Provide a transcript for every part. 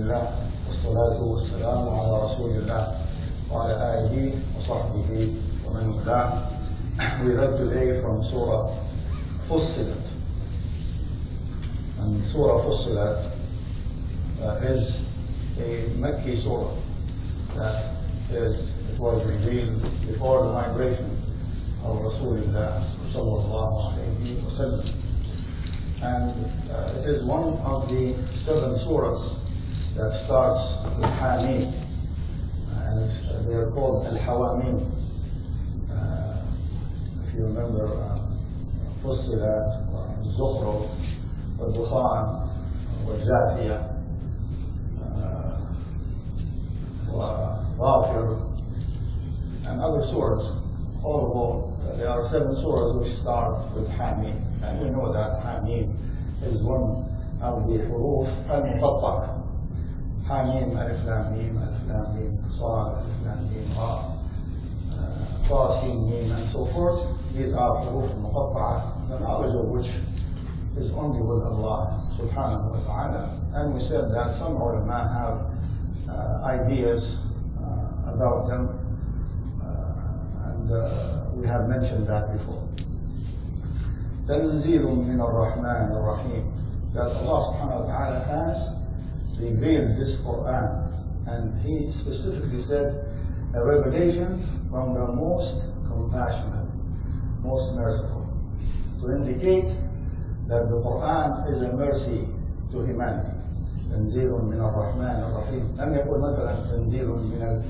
الله والصلاة والسلام على رسول الله وعلى آله وصحبه ومن والاه. We read today from Surah فصلت. And Surah فصلت is a Makki Surah it was revealed before the migration of Rasulullah sallallahu alayhi wa sallam. And it is one of the 7 surahs that starts with Hamid, and they are called Al-Hawamim. If you remember, فصلت والزخرف والدخان والجاثية وغافر and other surahs. All there are 7 surahs which start with Hamid, and we know that Hamid is one of the huruf al-muqatta'a. Hamid, alif lam mim, alif lam mim, sad, alif lam mim, ra, ta, sin, mim, and so forth. These are huruf al-muqatta'a, the knowledge of which is only with Allah subhanahu wa ta'ala. And we said that some ulama have ideas about them, and we have mentioned that before. تنزيل من الرحمن الرحيم, that Allah subhanahu wa ta'ala has revealed this Quran, and He specifically said a revelation from the most compassionate, most merciful, to indicate that the Quran is a mercy to humanity. تنزيل من الرحمن الرحيم. لم يقل مثلا تنزيل من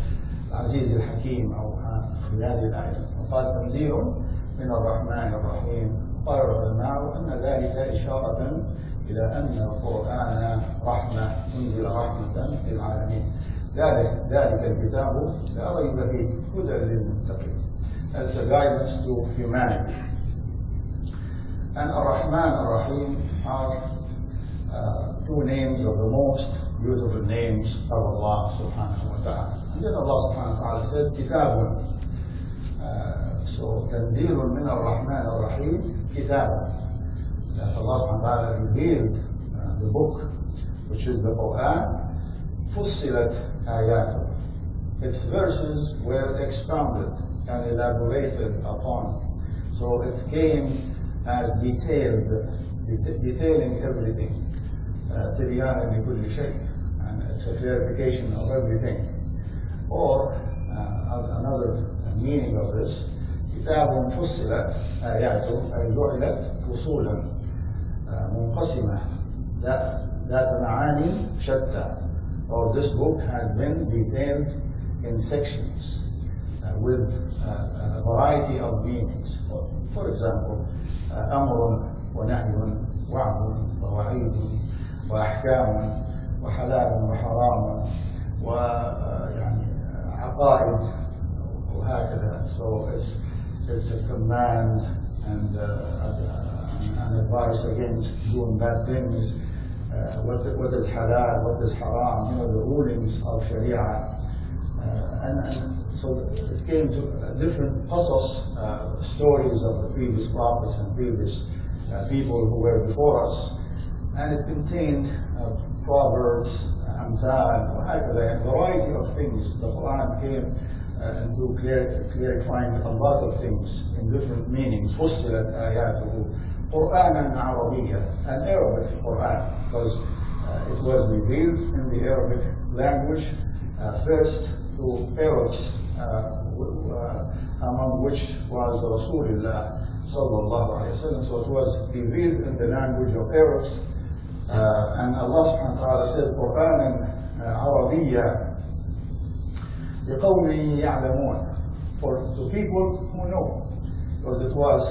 العزيز الحكيم أو في هذه الآية، وقال تنزيل من الرحمن الرحيم. قال العلماء أن ذلك إشارة إلى أن القرآن رحمة، أنزل رحمة للعالمين. ذلك الكتاب لا ريب فيه هدى للمتقين. As a guidance to humanity. And Ar-Rahman Ar-Rahim are 2 names of the most beautiful names of Allah subhanahu wa ta'ala. And then Allah subhanahu wa ta'ala said Kitabun. So تنزيل من الرحمن الرحيم كتاب. That Allah subhanahu wa ta'ala revealed the book, which is the Quran. فصلت آياته. Its verses were expounded and elaborated upon. So it came as detailing everything. تبيانا لكل شيء, and it's a clarification of everything. Or another meaning of this, كتاب فصلت آياته أي جعلت فصولا منقسمة ذات معاني شتى. Or this book has been detailed in sections with a variety of meanings. For example, أمر ونهي وعد ووعيد وأحكام وحلال وحرام ويعني عقائد وهكذا. So it's a command and an advice against doing bad things. What is halal, what is haram, the rulings of Sharia. And so it came to different qasas, stories of the previous prophets and previous people who were before us. And it contained proverbs, amthal, a variety of things. The Quran came into clarifying a lot of things in different meanings. فصلت آياته قرآنا عربيا, an Arabic Quran, because it was revealed in the Arabic language, first to Arabs, among which was Rasulullah sallallahu alayhi wa sallam. So it was revealed in the language of Arabs. And Allah subhanahu wa ta'ala said قرآنا عربيا لقوم يعلمون, to people who know, because it was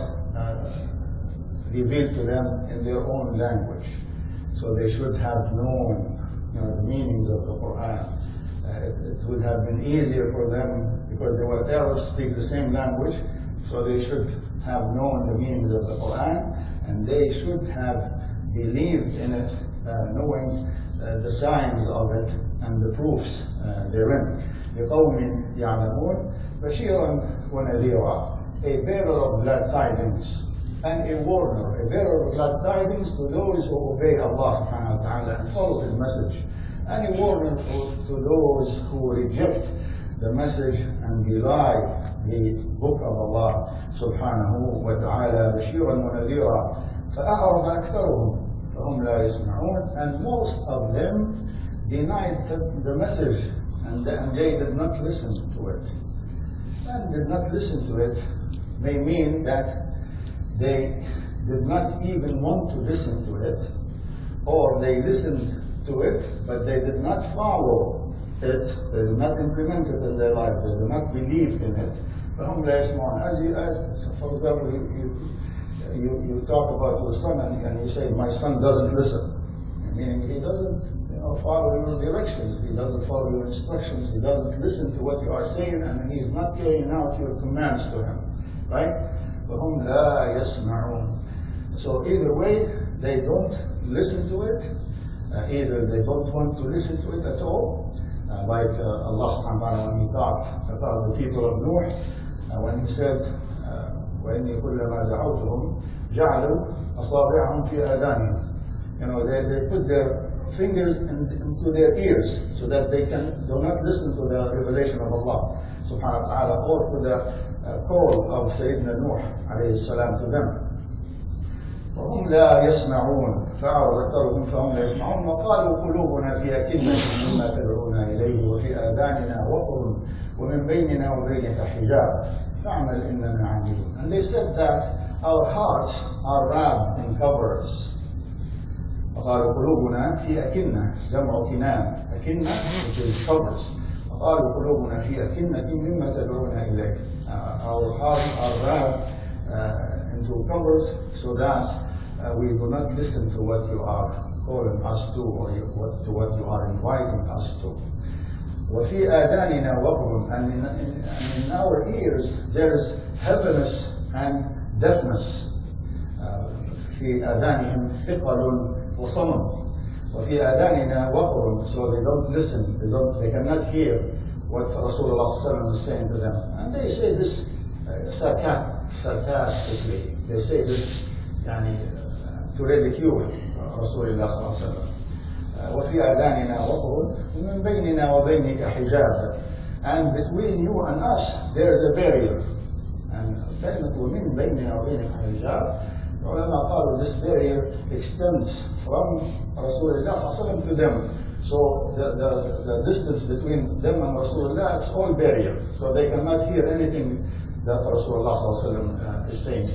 revealed to them in their own language. So they should have known the meanings of the Quran. It would have been easier for them because they were Arabs, speak the same language, so they should have known the meanings of the Quran, and they should have believed in it, knowing the signs of it and the proofs therein. لقوم يعلمون بشيرا ونذيرا, a bearer of glad tidings and a warner, a bearer of glad tidings to those who obey Allah subhanahu wa ta'ala and follow His message any warning to those who reject the message and belie the book of Allah subhanahu wa ta'ala بشيرا ونذيرا فأعرض أكثرهم فهم لا يسمعون, and most of them denied the message and they did not listen to it. And did not listen to it may mean that they did not even want to listen to it, or they listened to it but they did not follow it, they did not implement it in their life, they did not believe in it. فهم لا يسمعون. As for example, you talk about your son and you say, my son doesn't listen, meaning he doesn't follow your directions, he doesn't follow your instructions, he doesn't listen to what you are saying, and he is not carrying out your commands to him, right? فهم لا يسمعون. So either way, they don't listen to it, either they don't want to listen to it at all, like Allah subhanahu wa ta'ala when he talked about the people of Nuh, when he said, وإني كلما دعوتهم جعلوا أصابعهم في آذانهم. They put their fingers into their ears so that they do not listen to the revelation of Allah subhanahu wa ta'ala, or to the call of Sayyidina Nuh alayhi salam to them. وهم لا يسمعون فأعرض أكثرهم فهم لا يسمعون وقالوا قلوبنا في أكنة مما تدعونا إليه وفي آذاننا وقر ومن بيننا وبينك حجاب فاعمل إننا عاملون. And they said that our hearts are wrapped in covers. وقالوا قلوبنا في أكنة جمع كنان, أكنة which is covers. وقالوا قلوبنا في أكنة مما تدعونا إليه. Our hearts are wrapped into covers so that we do not listen to what you are calling us to, or to what you are inviting us to. وفي آذاننا وقر, and in our ears there is heaviness and deafness. في آذانهم ثقل وصمم وفي آذاننا وقر, so they don't listen, they cannot hear what Rasulullah is saying to them. And they say this sarcastically, they say this to ridicule Rasulullah صلى الله عليه وسلم. وفي آذاننا وقر ومن بيننا وبينك حجاب, and between you and us there is a barrier. And كلمة ومن بيننا وبينك حجاب, العلماء قالوا this barrier extends from Rasulullah صلى الله عليه وسلم to them. So the distance between them and Rasulullah, it's all barrier, so they cannot hear anything that Rasulullah صلى الله عليه وسلم is saying.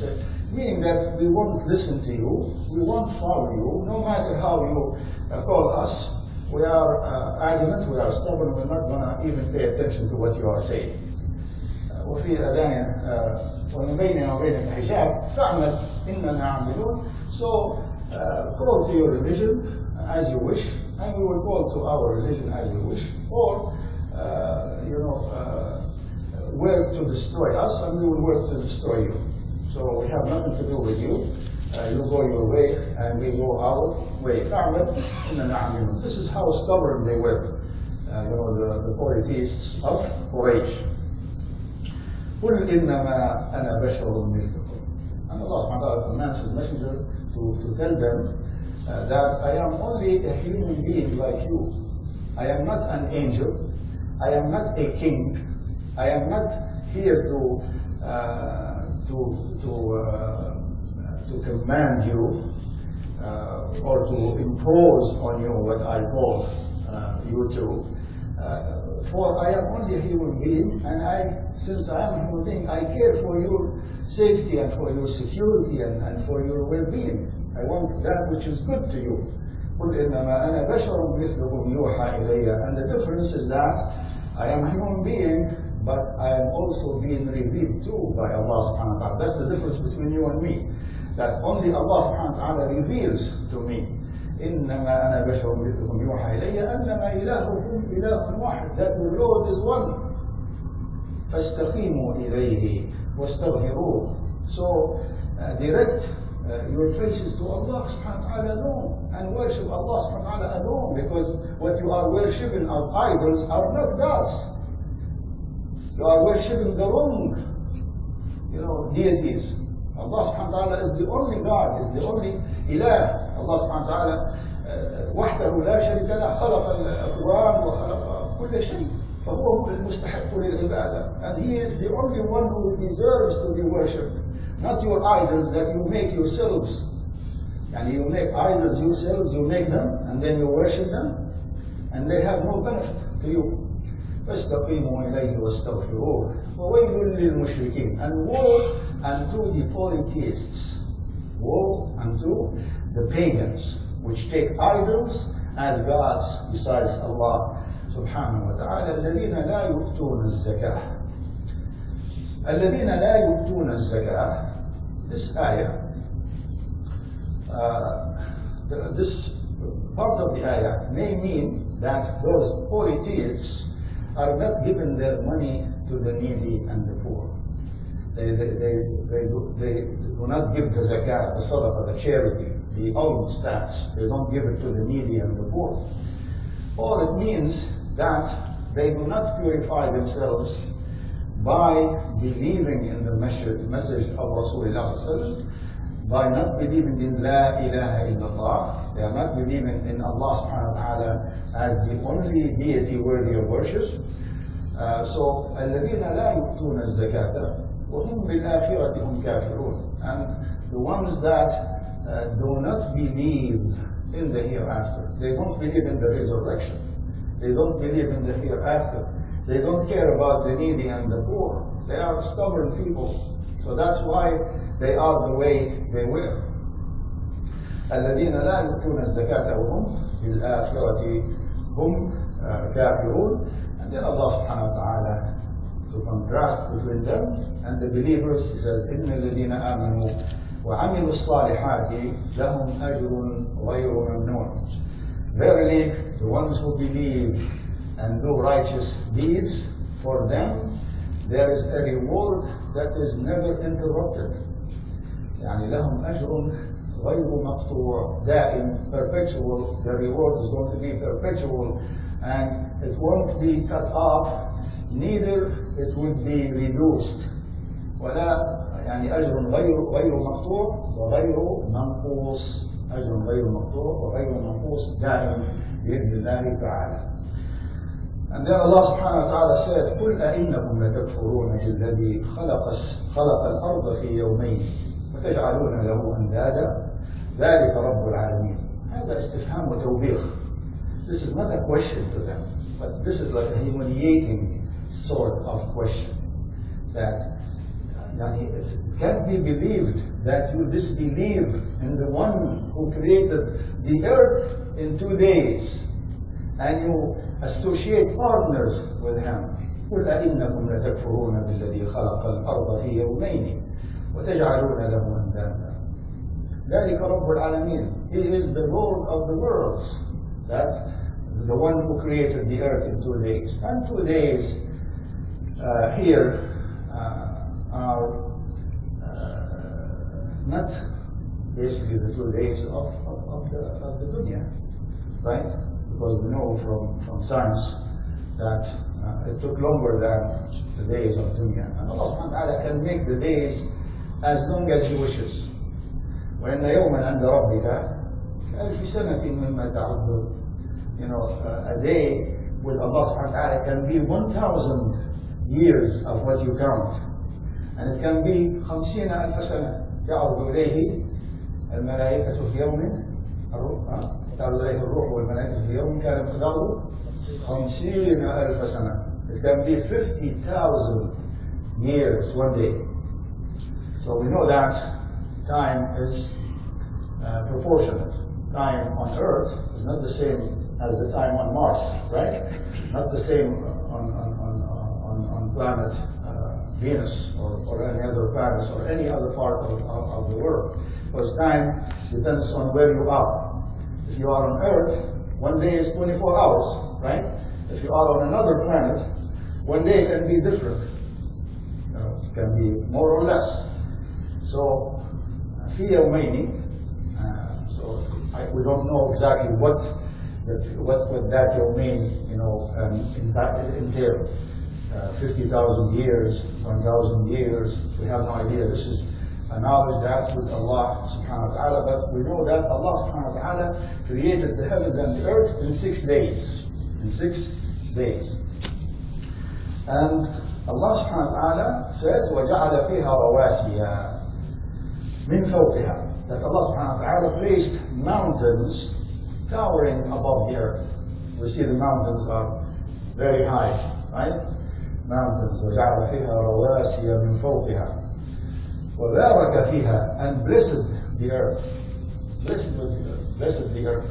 Meaning that we won't listen to you, we won't follow you, no matter how you call us. We are adamant, we are stubborn, we're not going to even pay attention to what you are saying. وفي أذاننا ومن بيننا وبينك حجاب فاعمل إننا عاملون. So call to your religion as you wish, and we will call to our religion as we wish, or work to destroy us and we will work to destroy you. So we have nothing to do with you. You go your way and we go our way. This is how stubborn they were, the polytheists of Quraysh. قل إنما أنا بشر مثلكم. And Allah subhanahu wa ta'ala commands his messengers to tell them that I am only a human being like you. I am not an angel. I am not a king. I am not here to command you or to impose on you what I call you to. For I am only a human being, and since I am a human being, I care for your safety and for your security and for your well-being. I want that which is good to you. قل إنما أنا بشر مثلكم يوحى إلي. And the difference is that I am a human being, but I am also being revealed to by Allah subhanahu wa ta'ala. That's the difference between you and me. That only Allah subhanahu wa ta'ala reveals to me. إنما أنا بشر مثلكم يوحى إلي أنما إلهكم إله واحد. That your Lord is one. فاستقيموا إليه واستغفروه. So direct your faces to Allah subhanahu wa ta'ala alone and worship Allah subhanahu wa ta'ala alone, because what you are worshipping of idols are not gods. You are worshipping the wrong deities. Allah subhanahu wa ta'ala is the only God, is the only ilah. Allah subhanahu wa ta'ala وحده لا شريك له، خلق الأكوان وخلق كل شيء، فهو المستحق للعبادة. And he is the only one who deserves to be worshipped, not your idols that you make yourselves. And you make idols yourselves, you make them, and then you worship them, and they have no benefit to you. فاستقيموا إليه واستغفروه وويل للمشركين. And woe unto the polytheists, woe unto the pagans, which take idols as gods besides Allah subhanahu wa ta'ala. الذين لا يؤتون الزكاة. الذين لا يؤتون الزكاة. This ayah, this part of the ayah may mean that those polytheists are not giving their money to the needy and the poor. They do not give the zakat, the sadaqah, the charity, the alms tax. They don't give it to the needy and the poor. Or it means that they do not purify themselves by believing in the message of Rasulullah, by not believing in La ilaha illallah. They are not believing in Allah subhanahu wa ta'ala as the only deity worthy of worship. So الذين لا يؤتون الزكاة وهم بالآخرة هم كافرون. And the ones that do not believe in the hereafter, they don't believe in the resurrection, they don't believe in the hereafter, they don't care about the needy and the poor. They are stubborn people, so that's why they are the way they were. الذين لا يؤتون الزكاة وهم بالآخرة هم كافرون. And then Allah subhanahu wa ta'ala, to contrast between them and the believers, He says, إن الذين آمنوا وعملوا الصالحات لهم أجر غير ممنون. Verily, the ones who believe and do righteous deeds, for them there is a reward that is never interrupted. يعني لهم أجر غير مقطوع دائم, perpetual. The reward is going to be perpetual, and it won't be cut off, neither it would be reduced. ولا يعني أجر غير مقطوع وغير منقوص. أجر غير مقطوع وغير منقوص دائم بإذن الله تعالى. And then Allah subhanahu wa ta'ala said, قُلْ أَإِنَّكُمْ لَتَكْفُرُونَ بِالَّذِي خَلَقَ الْأَرْضَ فِي يَوْمَيْنِ وَتَجْعَلُونَ لَهُ أَنْدَادًا ذَلِكَ رَبُّ الْعَالَمِينَ. هذا استفهام وتوبيخ. This is not a question to them, but this is like a humiliating sort of question. That it can't be believed that you disbelieve in the one who created the earth in 2 days, and you associate partners with him. قُلْ أَإِنَّكُمْ لَتَكْفُرُونَ بِالَّذِي خَلَقَ الْأَرْضَ فِي يَوْمَيْنِ وَتَجْعَلُونَ لَهُ أَنْدَادًا ذَلِكَ رَبُّ الْعَالَمِينَ. He is the Lord of the worlds, that the one who created the earth in 2 days. And 2 days here are not basically the 2 days of the dunya, right? Because we know from science that it took longer than the days of dunya. And Allah subhanahu wa ta'ala can make the days as long as He wishes. وَإِنَّ يَوْمًا عِنْدَ رَبِّكَ كَأَلْفِ سَنَةٍ مِمَّا تَعُدُّونَ. You know, a day with Allah subhanahu wa ta'ala can be 1,000 years of what you count. And it can be 50,000 سنة. يعرض إليه الملائكة في يوم تعرض إليه الروح والملائكة في يوم كان مقداره 50,000 سنة. It can be 50,000 years one day. So we know that time is proportionate. Time on Earth is not the same as the time on Mars, right? Not the same on planet Venus or any other planets or any other part of the world. Because time depends on where you are. If you are on Earth, one day is 24 hours, right? If you are on another planet, one day can be different. It can be more or less. So, في يومين. So we don't know exactly what that يومين, entail. 50,000 years, 1,000 years. We have no idea. This is acknowledge that with Allah subhanahu wa ta'ala, but we know that Allah subhanahu wa ta'ala created the heavens and the earth in 6 days. In 6 days. And Allah subhanahu wa ta'ala says, وَجَعَلَ فِيهَا رَوَاسِيَ مِنْ فَوْقِهَا, that Allah subhanahu wa ta'ala placed mountains towering above the earth. We see the mountains are very high, right? Mountains. وَجَعَلَ فِيهَا رَوَاسِيَ مِنْ فَوْقِهَا وَبَارَكَ فِيهَا, and blessed the earth. Blessed the earth.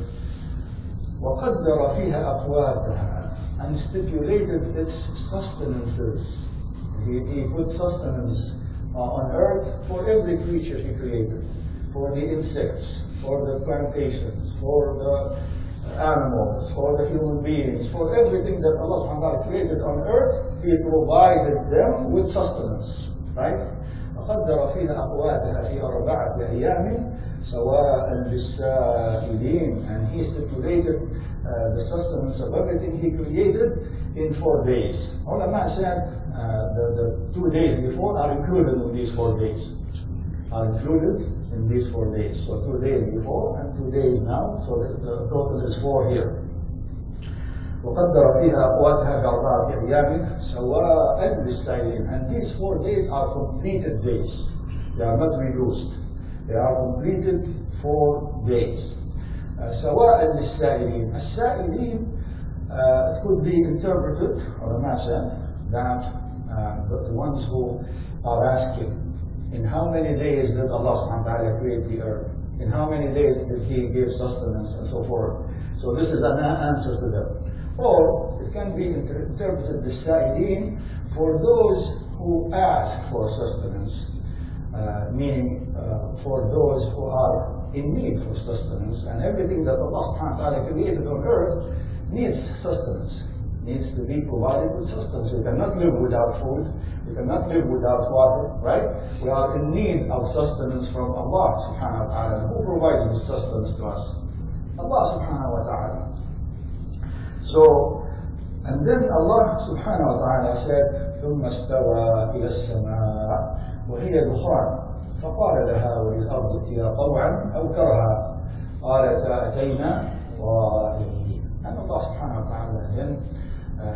وَقَدَّرَ فِيهَا أَقْوَاتَهَا, and stipulated its sustenances. He put sustenance on earth for every creature He created, for the insects, for the plantations, for the animals, for the human beings, for everything that Allah subhanahu wa ta'ala created on earth. He provided them with sustenance, right? وقدر فيها أقواتها في 4 أيام سواء للسائلين, and He stipulated the sustenance of everything He created in 4 days. Ulama said the 2 days before are included in these 4 days. Are included in these 4 days. So 2 days before and 2 days now, so the total is 4 here. وقدر فيها أقواتها في 4 أيام سواء للسائلين, and these 4 days are completed days. They are not reduced. They are completed 4 days. سواء للسائلين. السائلين, it could be interpreted, or a matter, that the ones who are asking, in how many days did Allah subhanahu wa ta'ala create the earth? In how many days did He give sustenance and so forth? So this is an answer to them. Or it can be interpreted the sa'ilin, for those who ask for sustenance, meaning for those who are in need for sustenance, and everything that Allah subhanahu wa ta'ala created on earth needs sustenance, needs to be provided with sustenance. We cannot live without food, we cannot live without water, right? We are in need of sustenance from Allah subhanahu wa ta'ala. Who provides this sustenance to us? Allah subhanahu wa ta'ala. So, and then Allah subhanahu wa ta'ala said, ثم استوى إلى السماء وهي دخان فقال لها وللأرض ائتيا طوعا أو كرها قالتا أتينا طائعين. And Allah subhanahu wa ta'ala then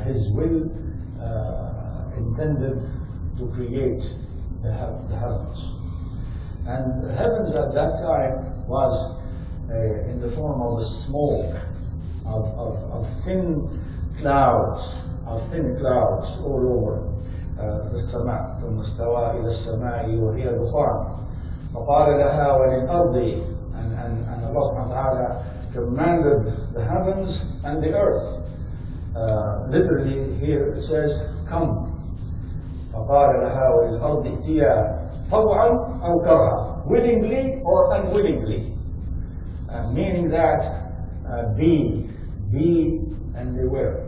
His will intended to create the heavens. And the heavens at that time was in the form of a smoke, of thin clouds, all over the السماء. ثم استوى إلى السماء وهي دخان فقال لها وللأرض, and Allah subhanahu wa ta'ala commanded the heavens and the earth. Literally here it says, come. فقال لها وللأرض ائتيا طوعا أو كرها, willingly or unwillingly, meaning that be and they were.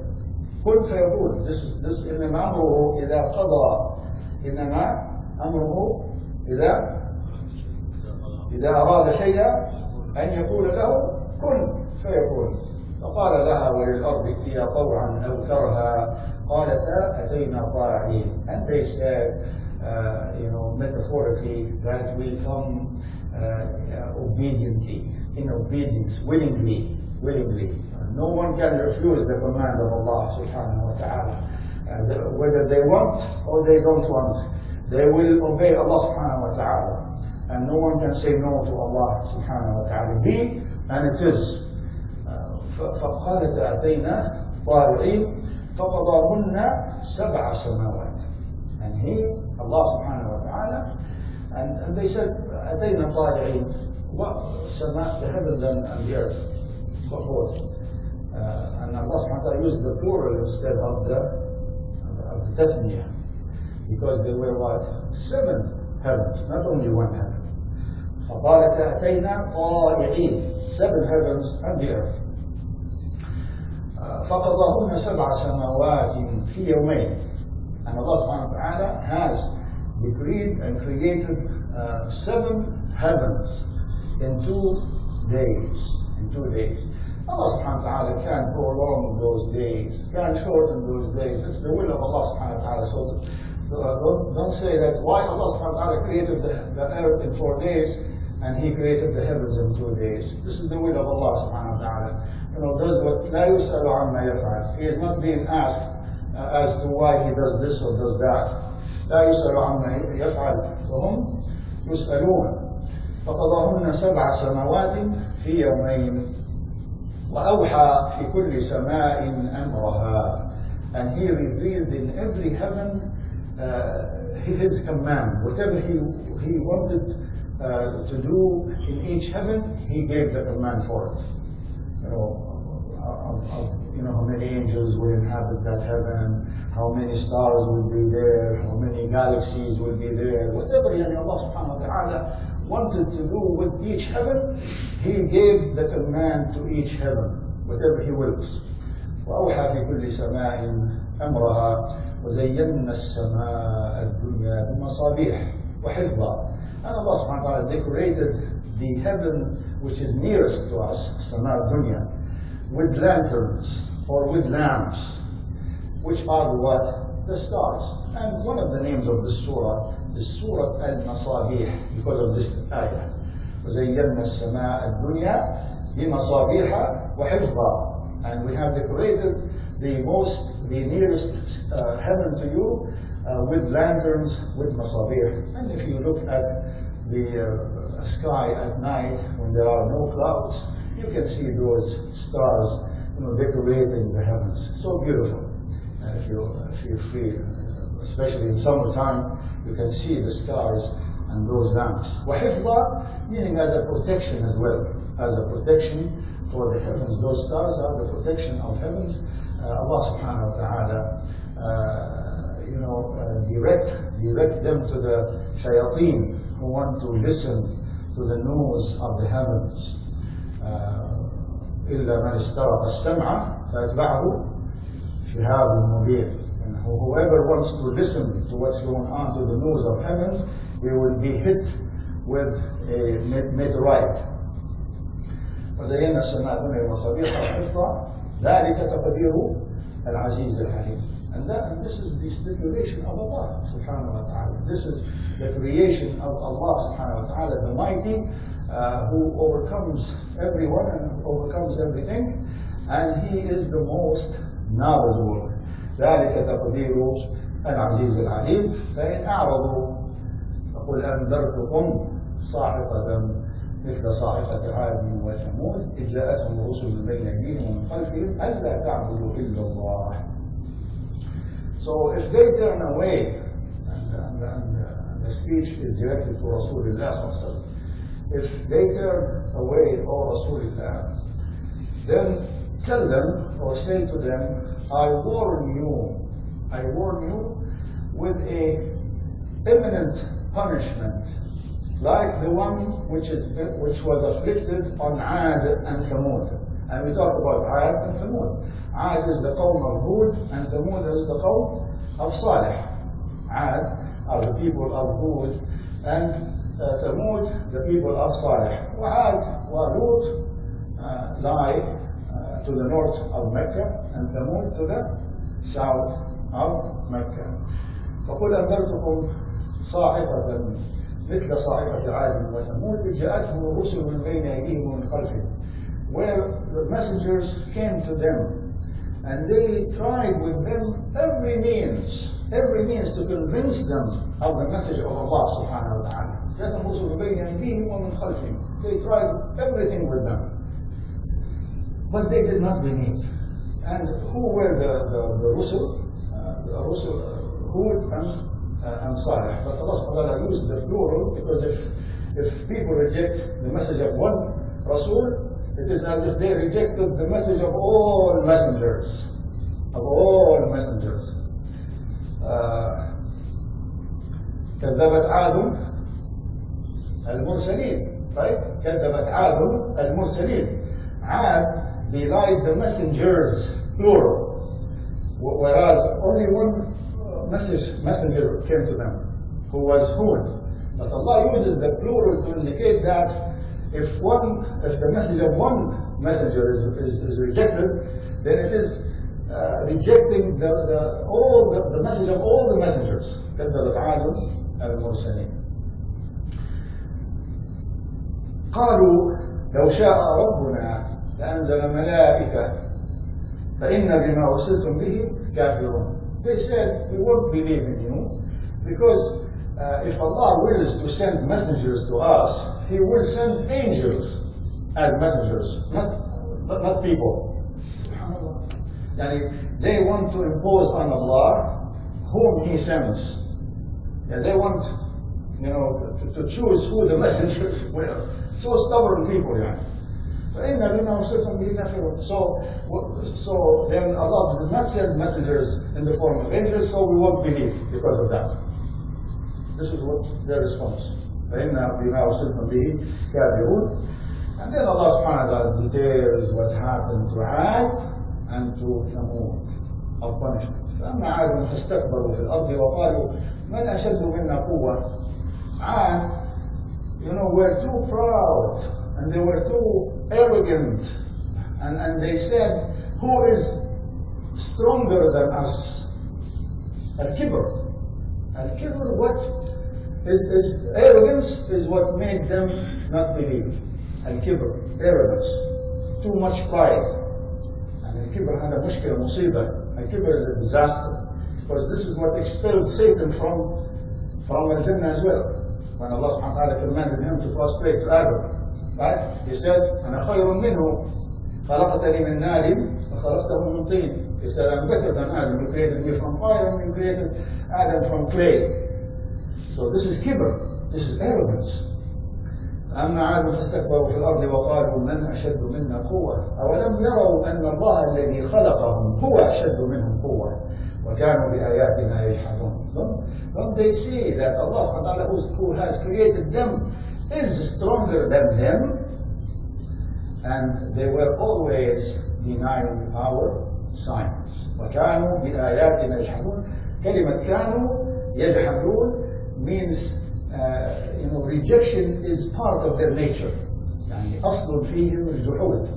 كن فيقول. This إنما أمره إذا قضى, إنما أمره إذا أراد شيئا أن يقول له كن فيقول. فقال لها وللأرض ائتيا طوعا أو كرها قالتا أتينا طاعين. And they said, metaphorically, that we come obediently, in obedience, willingly. No one can refuse the command of Allah subhanahu wa ta'ala. Whether they want or they don't want, they will obey Allah subhanahu wa ta'ala. And no one can say no to Allah subhanahu wa ta'ala. Be, and it is. فقالت أتينا طائعين فقضاهن 7 سماوات. And He, Allah subhanahu wa ta'ala, and they said أتينا طائعين. What? The heavens and the earth. Both. And Allah subhanahu wa ta'ala used the plural instead of the tathniyah, because there were what? 7 heavens, not only 1 heaven. فقالت أتينا طائعين, 7 heavens and the earth. فقضاهن 7 سماوات في يومين. And Allah subhanahu wa ta'ala has decreed and created 7 heavens in 2 days. Allah subhanahu wa ta'ala can prolong those days, can shorten those days. It's the will of Allah subhanahu wa ta'ala. So Don't say that why Allah subhanahu wa ta'ala created the earth in 4 days and He created the heavens in 2 days. This is the will of Allah subhanahu wa ta'ala. You know, does what لا يسأل عما يفعل. He is not being asked as to why He does this or does that. لا يسأل عما يفعل وهم يسألون. فقضاهن 7 سماوات في يومين وأوحى في كل سماء أمرها. And He revealed in every heaven His command. Whatever He wanted to do in each heaven, He gave the command for it. You know how many angels will inhabit that heaven, how many stars will be there, how many galaxies will be there. Whatever Allah subhanahu wa ta'ala wanted to do with each heaven, He gave the command to each heaven, whatever He wills. وأوحى في كل سماء أمرها وزينا السماء الدنيا بمصابيح وحفظا. And Allah subhanahu wa ta'ala decorated the heaven which is nearest to us, Sama Dunya, with lanterns or with lamps, which are what? The stars. And one of the names of this surah is Surah Al-Masabih, because of this ayah. وزينا السماء الدنيا بمصابيح وحفظا. And we have decorated the nearest heaven to you with lanterns, with masabih. And if you look at the sky at night when there are no clouds, you can see those stars, decorating the heavens. So beautiful. If you're free, especially in summertime, you can see the stars and those lamps. وحفظا, meaning as a protection as well, as a protection for the heavens. Those stars are the protection of heavens. Allah subhanahu wa ta'ala direct them to the shayateen who want to listen to the news of the heavens. إلا من استرق السمع فيتبعه شهاب مبين. And whoever wants to listen to what's going on to the news of heavens, they will be hit with a meteorite. وزينا السماء الدنيا بمصابيح وحفظا ذلك تقدير العزيز العليم. And this is the stipulation of Allah subhanahu wa ta'ala. This is the creation of Allah subhanahu wa ta'ala, the mighty, who overcomes everyone and overcomes everything, and He is the most knowledgeable. ذلك تقدير العزيز العليم. فإن أعرضوا فقل أنذرتكم صاعقة مثل صاعقة عاد وثمود إذ جاءتهم الرسل من بين أيديهم ومن خلفهم ألا تعبدوا إلا الله. So if they turn away, and the speech is directed to Rasulullah, if they turn away, O Rasulullah, then tell them or say to them, I warn you with a imminent punishment, like the one which was afflicted on Ad and Thamud. And we talked about Ad and Thamud. Ad is the qawm of Hud, and Thamud is the qawm of Salih. Ad are the people of Hud, and Thamud the people of Salih. Ad wa Lut lie to the north of Mecca, and Thamud to the south of Mecca. فقل أنذرتكم صاعقة مثل صاعقة عاد وثمود إذ جاءتهم الرسل من بين أيديهم ومن خلفهم, where the messengers came to them and they tried with them every means to convince them of the message of Allah subhanahu wa ta'ala. جاءتهم الرسل من بين أيديهم ومن خلفهم. They tried everything with them, but they did not believe. And who were the Rusul? The Rusul, Hud and Salih. But Allah subhanahu wa ta'ala used the plural because if people reject the message of one Rasul, it is as if they rejected the message of all messengers. كذبت عاد المرسلين, right? كذبت عاد المرسلين. Ad belied the messengers, plural, whereas only one messenger came to them, who was Hud. But Allah uses the plural to indicate that if the message of one messenger is rejected, then it is rejecting the message of all the messengers. كذبت عاد المرسلين. قالوا لو شاء ربنا لأنزل ملائكة فإن بما أرسلتم به كافرون. They said, we won't believe in you because if Allah wills to send messengers to us, He will send angels as messengers, not people. Subhanallah. Yani, they want to impose on Allah whom He sends. Yeah, they want, to choose who the messengers were. So stubborn people, يعني. فإن بما أرسلتم به كافرون. So then Allah did not send messengers in the form of angels, so we won't believe because of that. This is what their response. فإن بما أرسلتم به كافرون. And then Allah subhanahu wa ta'ala details what happened to Ad and to Thamud of punishment. فأما عاد فاستكبروا في الأرض وقالوا من أشد منا قوة. عاد, were too proud and they were too arrogant, and they said, who is stronger than us? Al-Kibr. Al-Kibr, what is arrogance is what made them not believe. Al-Kibr, arrogance, too much pride. And Al-Kibr had a mushkila, musibah. Al-Kibr is a disaster, because this is what expelled Satan from Al-Jannah as well. When Allah subhanahu wa ta'ala commanded him to prostrate to Adam, right? He said, أنا خير منه خلقتني من نار وخلقته من طين. He said, I'm better than Adam. You created me from fire and you created Adam from clay. So this is kibr, this is arrogance. أما عاد فاستكبروا في الأرض وقالوا من أشد منا قوة أولم يروا أن الله الذي خلقهم هو أشد منهم قوة وكانوا بآياتنا يجحدون. Don't they see that Allah subhanahu wa ta'ala who has created them is stronger than them? And they were always denying our signs. وكانوا بآياتنا يجحدون. كلمة كانوا يجحدون means rejection is part of their nature. يعني أصل فيهم الجحود.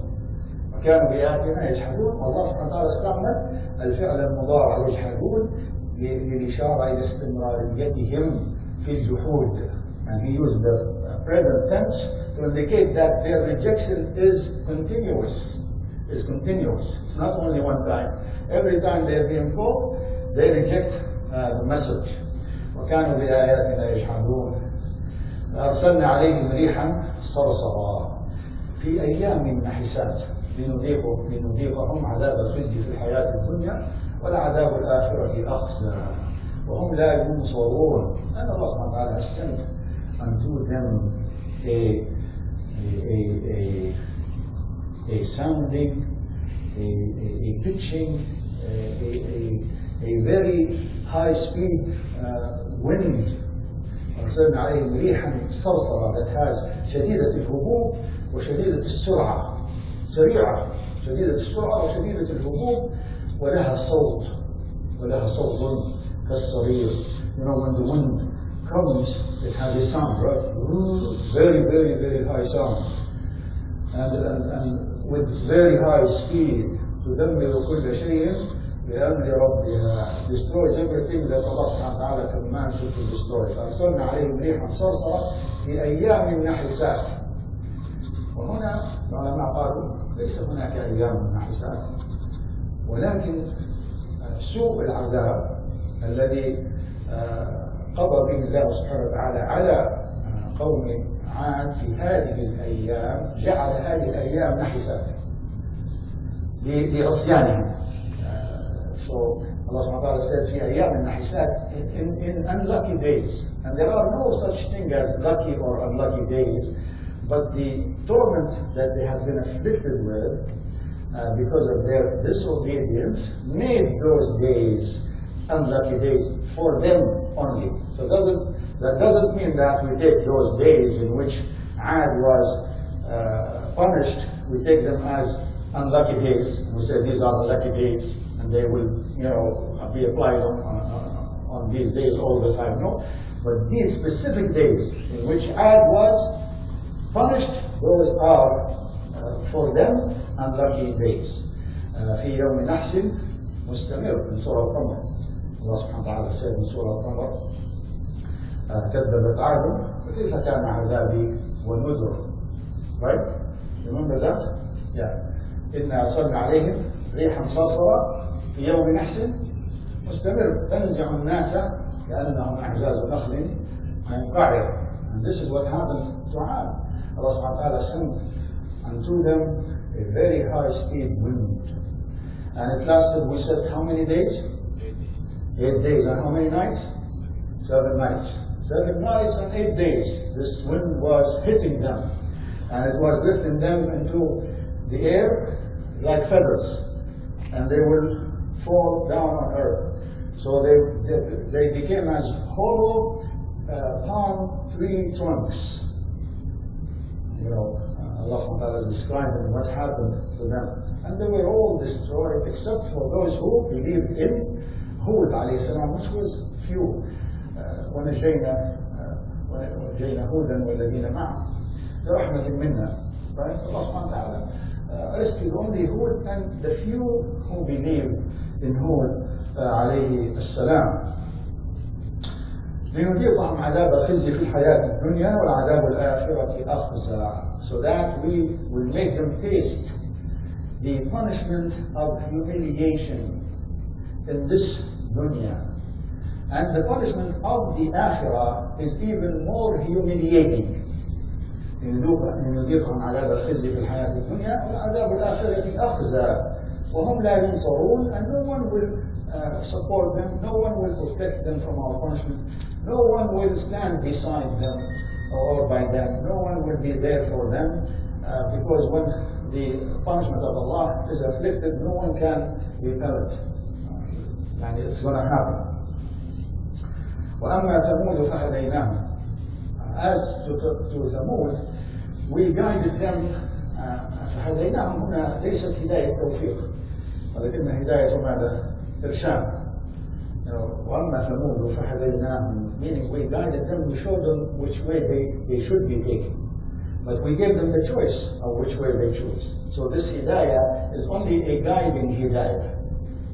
وكانوا بآياتنا يجحدون. الله سبحانه وتعالى استعمل الفعل المضارع يجحدون للإشارة إلى استمراريتهم في الجحود. And he used the present tense to indicate that their rejection is continuous. It's not only one time. Every time they are being called, they reject the message. وكانوا بآياتنا يجحدون. أرسلنا عليهم ريحا صرصرا في أيام نحسات لنذيقهم عذاب الخزي في الحياة الدنيا ولعذاب الآخرة أخزى وهم لا ينصرون. And Allah subhanahu wa ta'ala has sent unto them a sounding, a pitching, a very high speed wind. أرسلنا عليهم ريحا صرصرا that has شديدة الهبوب وشديدة السرعة. سريعة، شديدة السرعة وشديدة الهبوب ولها صوت كالصرير. When the wind comes, it has a sound, right? Very, very, very high sound, and with very high speed. تدمر كل شيء بأمر ربها. Destroys everything that Allah subhanahu wa ta'ala commands it to destroy. فأرسلنا عليهم ريحا صرصرا في أيام نحسات. وهنا العلماء قالوا ليس هناك أيام نحسات، ولكن سوء العذاب الذي قضى به الله سبحانه وتعالى على قوم عاد في هذه الأيام جعل هذه الأيام نحسات لعصيانهم. So Allah subhanahu wa ta'ala said في أيام النحسات in unlucky days, and there are no such thing as lucky or unlucky days, but the torment that they have been afflicted with because of their disobedience made those days unlucky days for them only. So that doesn't mean that we take those days in which Ad was punished, we take them as unlucky days. We say these are the lucky days, and they will, be applied on these days all the time. No, but these specific days in which Ad was punished, those are for them unlucky days. في يوم نحس مستمر من سورة القمر. الله سبحانه وتعالى سيد من سورة القمر كذبت عاد فكيف كان عذابي ونذر. Right? Remember that? Yeah. إنا أرسلنا عليهم ريحا صرصرا في يوم نحس مستمر تنزع الناس كأنهم أعجاز نخل منقعر. And this is what happened to Ad. Allah subhanahu wa ta'ala sent unto them a very high speed wind. And it lasted, we said, how many days? 8 days. And how many nights? 7 nights. 7 nights and 8 days. This wind was hitting them. And it was lifting them into the air like feathers. And they will fall down on earth. So they became as hollow palm tree trunks. You know, Allah subhanahu wa ta'ala is describing what happened to them. And they were all destroyed except for those who believed in Hud alayhi salam, which was few. ونجينا هودا والذين معه برحمة منا. Right? Allah subhanahu wa ta'ala rescued only Hud and the few who believed in Hud عليه السلام. لنذيقهم عذاب الخزي في الحياة الدنيا والعذاب الآخرة أخزى, so that we will make them taste the punishment of humiliation in this dunya. And the punishment of the akhirah is even more humiliating. لنذيقهم عذاب الخزي في الحياة الدنيا والعذاب الآخرة أخزى وهم لا ينصرون, and no one will support them, no one will protect them from our punishment, no one will stand beside them or by them, no one will be there for them, because when the punishment of Allah is afflicted, no one can repel it, and it's going to happen. وَأَمَّا ثَمُودُ فَهَدَيْنَاهُمْ. As to Thamud, we guided them. فهديناهم هنا ليست هداية توفيق, ولكن هداية ماذا؟ إرشاد. وأما ثمود فهديناهم, meaning we guided them, we showed them which way they should be taken, but we gave them the choice of which way they choose. So this hidayah is only a guiding hidayah,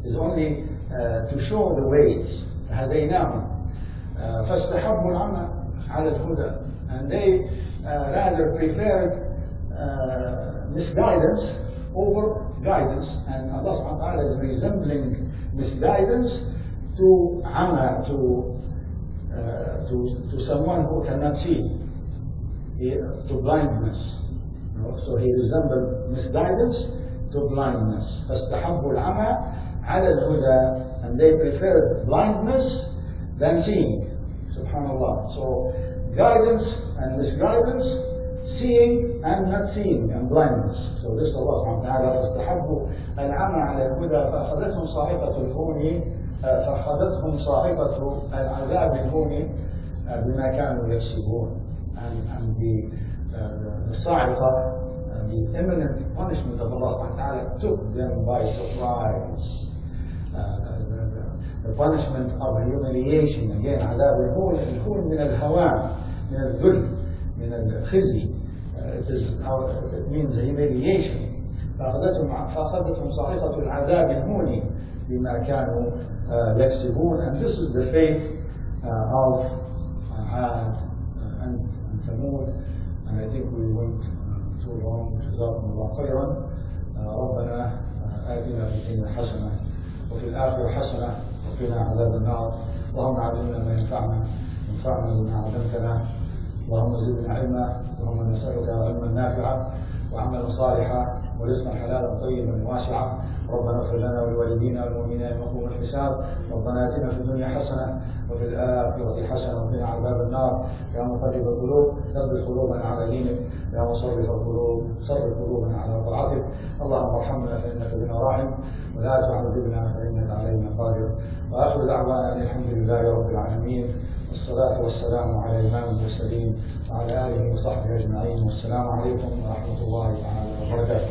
is only to show the ways. فهديناهم فاستحبوا العمى على الهدى, and they rather preferred misguidance over guidance, and Allah subhanahu wa ta'ala is resembling misguidance to ama, to someone who cannot see, to blindness. So he resembled misguidance to blindness. فاستحبوا العمى على الهدى, and they preferred blindness than seeing. Subhanallah. So guidance and misguidance, seeing and not seeing, and blindness. So this Allah subhanahu wa ta'ala فاستحبوا العمى على الهدى فأخذتهم صاعقة الهون فأخذتهم صاعقة العذاب الهون بما كانوا يكسبون. And the صاعقة, the imminent punishment of Allah subhanahu wa ta'ala took them by surprise. The punishment of humiliation, again, عذاب الهون, الهون من الهوان, من الذل, من الخزي. It means humiliation. فأخذتهم صاعقة العذاب الهون بما كانوا يكسبون. And this is the fate of Ad and Thamud. And I think we went too long. جزاكم الله خيرا. ربنا آتنا في الدنيا حسنة وفي الآخرة حسنة وقنا عذاب النار. اللهم علمنا ما ينفعنا وانفعنا بما علمتنا. اللهم زدنا علما. اللهم نسألك علما نافعا وعملا صالحا ورزقا حلالا طيبا واسعا. ربنا اغفر لنا ولوالدينا والمؤمنين يوم يقوم الحساب. ربنا آتنا في الدنيا حسنة وفي الآخرة حسنة وقنا عذاب النار. يا مقلب القلوب ثبت قلوبنا على دينك. يا مصرف القلوب صرف قلوبنا على طاعتك. اللهم ارحمنا فإنك بنا راحم ولا تعذبنا فإنك علينا قادر. وآخر دعوانا أن الحمد لله رب العالمين والصلاة والسلام على إمام المرسلين وعلى آله وصحبه أجمعين. والسلام عليكم ورحمة الله تعالى وبركاته.